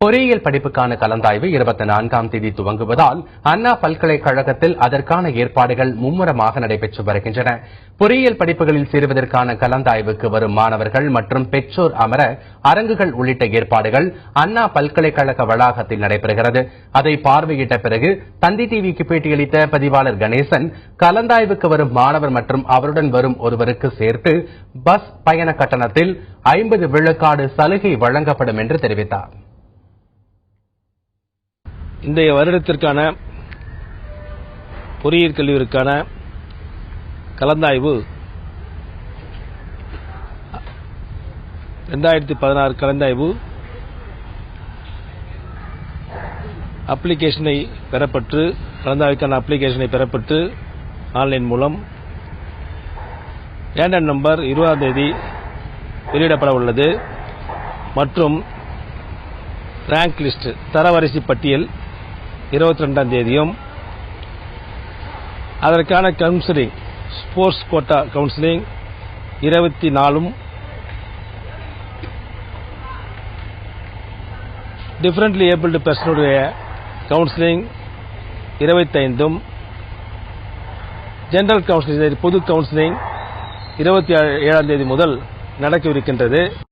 பொறியியல் படிப்புக்கான கலந்தாய்வு 24ஆம் தேதி துவங்குவதால் அண்ணா பல்கலைக்கழகத்தில் அதற்கான ஏற்பாடுகள் மும்முரமாக நடைபெற்று வருகின்றன. பொறியியல் படிப்புகளில் சேருவதற்கான கலந்தாய்வுக்கு வரும் மாணவர்கள் மற்றும் பெற்றோர் அமர அரங்குகள் உள்ளிட்ட ஏற்பாடுகள் அண்ணா பல்கலைக்கழக வளாகத்தில் நடைபெறுகிறது. அதை பார்வையிட்ட பிறகு தந்தி டிவிக்கு பேட்டியளித்த பதிவாளர் கணேசன், கலந்தாய்வுக்கு வரும் மாணவர் மற்றும் அவருடன் வரும் ஒருவருக்கு சேர்த்து பஸ் பயண கட்டணத்தில் 50 விழுக்காடு சலுகை வழங்கப்படும் என்று தெரிவித்தார். இந்த வருடத்திற்கான பொறியியல் கல்விற்கான கலந்தாய்வு 2016 கலந்தாய்வு அப்ளிகேஷனை பெறப்பட்டு கலந்தாய்வுக்கான அப்ளிகேஷனை பெறப்பட்டு ஆன்லைன் மூலம் ரேண்டம் நம்பர் 20ஆம் தேதி வெளியிடப்பட உள்ளது. மற்றும் ரேங்க் லிஸ்ட் தரவரிசை பட்டியல் 22ஆம் தேதியும், அதற்கான கவுன்சிலிங் ஸ்போர்ட்ஸ் கோட்டா கவுன்சிலிங் 24ம், டிஃபரண்ட்லி ஏபிள்டு பர்சனுடைய கவுன்சிலிங் 25ம், ஜெனரல் கவுன்சிலிங் பொது கவுன்சிலிங் 27ஆம் தேதி முதல் நடக்கவிருக்கின்றது.